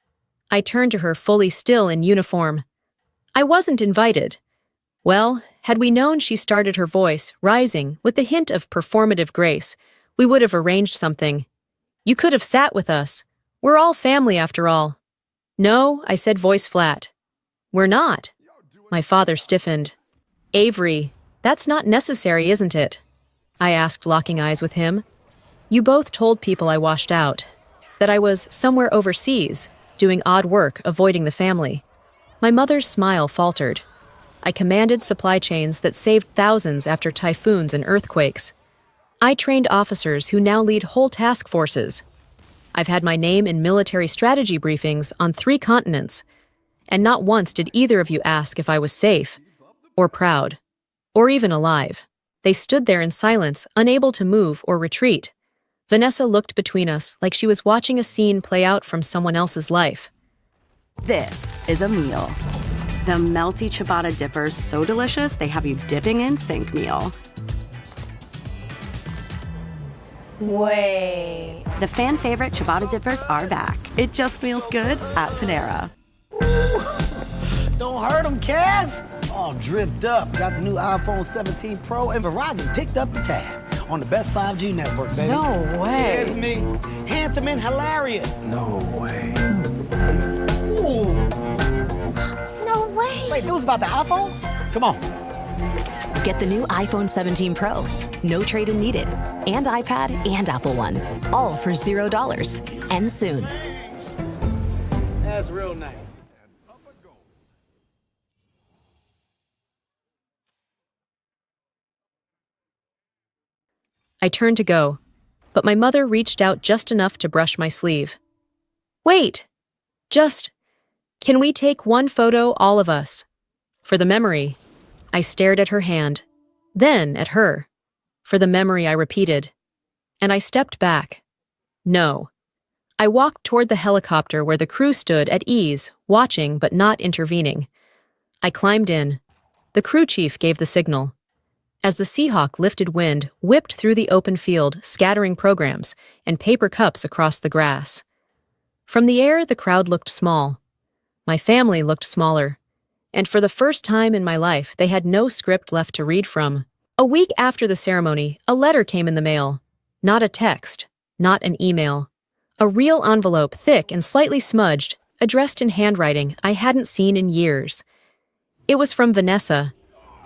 I turned to her fully still in uniform. I wasn't invited. Well, had we known, she started her voice, rising, with the hint of performative grace, we would have arranged something. You could have sat with us. We're all family after all. No, I said, voice flat. We're not. My father stiffened. Avery, that's not necessary, isn't it? I asked, locking eyes with him. You both told people I washed out, that I was somewhere overseas, doing odd work, avoiding the family. My mother's smile faltered. I commanded supply chains that saved thousands after typhoons and earthquakes. I trained officers who now lead whole task forces. I've had my name in military strategy briefings on 3 continents, and not once did either of you ask if I was safe, or proud, or even alive. They stood there in silence, unable to move or retreat. Vanessa looked between us like she was watching a scene play out from someone else's life. This is a meal. The melty ciabatta dippers, so delicious they have you dipping in sync meal. Wait. The fan favorite ciabatta dippers are back. It just feels good at Panera. Don't hurt him, Kev. All dripped up. Got the new iPhone 17 Pro, and Verizon picked up the tab on the best 5G network, baby. No way. It's me. Handsome and hilarious. No way. Ooh. No way. Wait, it was about the iPhone? Come on. Get the new iPhone 17 Pro. No trade-in needed. And iPad and Apple One. All for $0. Ends soon. That's real nice. I turned to go, but my mother reached out just enough to brush my sleeve. Wait! Can we take one photo, all of us? For the memory. I stared at her hand, then at her. For the memory, I repeated. And I stepped back. No. I walked toward the helicopter where the crew stood at ease, watching but not intervening. I climbed in. The crew chief gave the signal. As the Seahawk lifted wind, whipped through the open field, scattering programs and paper cups across the grass. From the air, the crowd looked small. My family looked smaller. And for the first time in my life, they had no script left to read from. A week after the ceremony, a letter came in the mail. Not a text, not an email. A real envelope, thick and slightly smudged, addressed in handwriting I hadn't seen in years. It was from Vanessa.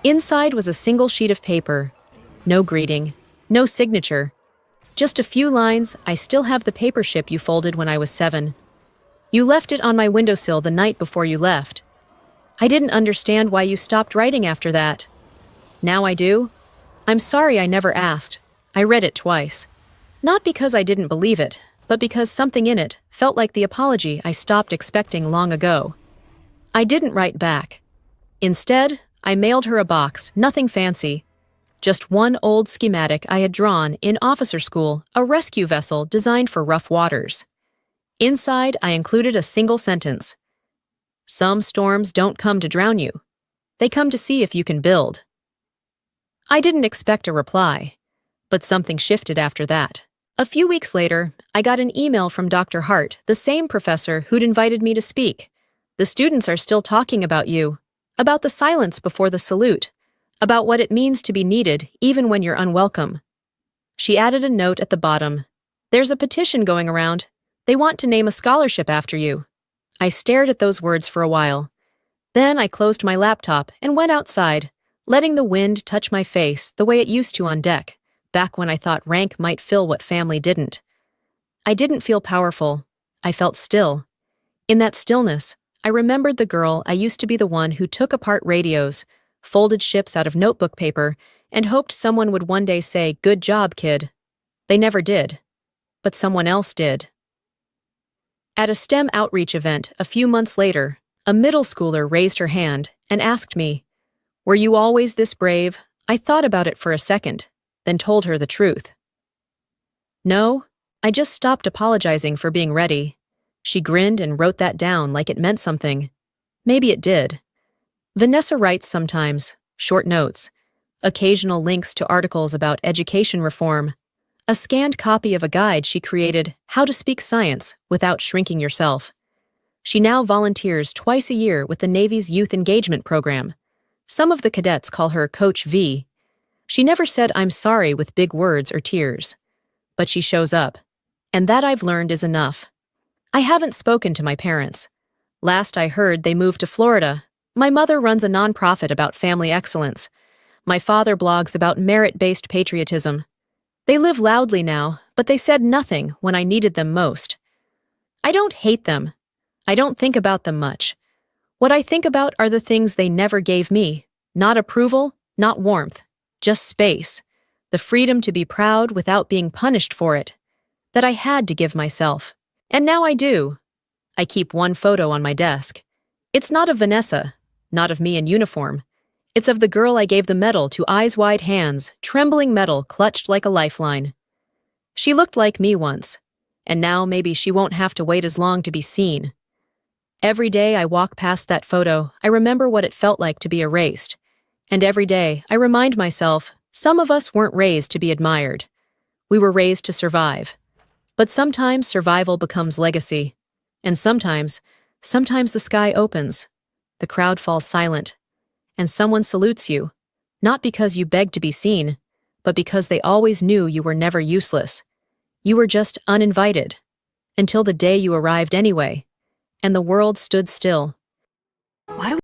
Inside was a single sheet of paper. No greeting, no signature. Just a few lines. I still have the paper ship you folded when I was 7. You left it on my windowsill the night before you left. I didn't understand why you stopped writing after that. Now I do. I'm sorry I never asked. I read it twice. Not because I didn't believe it, but because something in it felt like the apology I stopped expecting long ago. I didn't write back. Instead, I mailed her a box, nothing fancy. Just one old schematic I had drawn in officer school, a rescue vessel designed for rough waters. Inside, I included a single sentence. Some storms don't come to drown you. They come to see if you can build. I didn't expect a reply, but something shifted after that. A few weeks later, I got an email from Dr. Hart, the same professor who'd invited me to speak. The students are still talking about you, about the silence before the salute, about what it means to be needed even when you're unwelcome. She added a note at the bottom. There's a petition going around. They want to name a scholarship after you. I stared at those words for a while. Then I closed my laptop and went outside, letting the wind touch my face the way it used to on deck, back when I thought rank might fill what family didn't. I didn't feel powerful. I felt still. In that stillness, I remembered the girl I used to be, the one who took apart radios, folded ships out of notebook paper, and hoped someone would one day say, "Good job, kid." They never did. But someone else did. At a STEM outreach event a few months later, a middle schooler raised her hand and asked me, "Were you always this brave?" I thought about it for a second, then told her the truth. "No, I just stopped apologizing for being ready." She grinned and wrote that down like it meant something. Maybe it did. Vanessa writes sometimes, short notes, occasional links to articles about education reform, a scanned copy of a guide she created, How to Speak Science Without Shrinking Yourself. She now volunteers twice a year with the Navy's Youth Engagement Program. Some of the cadets call her Coach V. She never said "I'm sorry" with big words or tears. But she shows up. And that, I've learned, is enough. I haven't spoken to my parents. Last I heard, they moved to Florida. My mother runs a nonprofit about family excellence. My father blogs about merit-based patriotism. They live loudly now, but they said nothing when I needed them most. I don't hate them. I don't think about them much. What I think about are the things they never gave me. Not approval, not warmth, just space. The freedom to be proud without being punished for it. That I had to give myself. And now I do. I keep one photo on my desk. It's not of Vanessa, not of me in uniform. It's of the girl I gave the medal to, eyes wide, hands, trembling metal clutched like a lifeline. She looked like me once, and now maybe she won't have to wait as long to be seen. Every day I walk past that photo, I remember what it felt like to be erased. And every day I remind myself, some of us weren't raised to be admired. We were raised to survive. But sometimes survival becomes legacy. And sometimes the sky opens, the crowd falls silent, and someone salutes you, not because you begged to be seen, but because they always knew you were never useless. You were just uninvited, until the day you arrived anyway, and the world stood still. Why do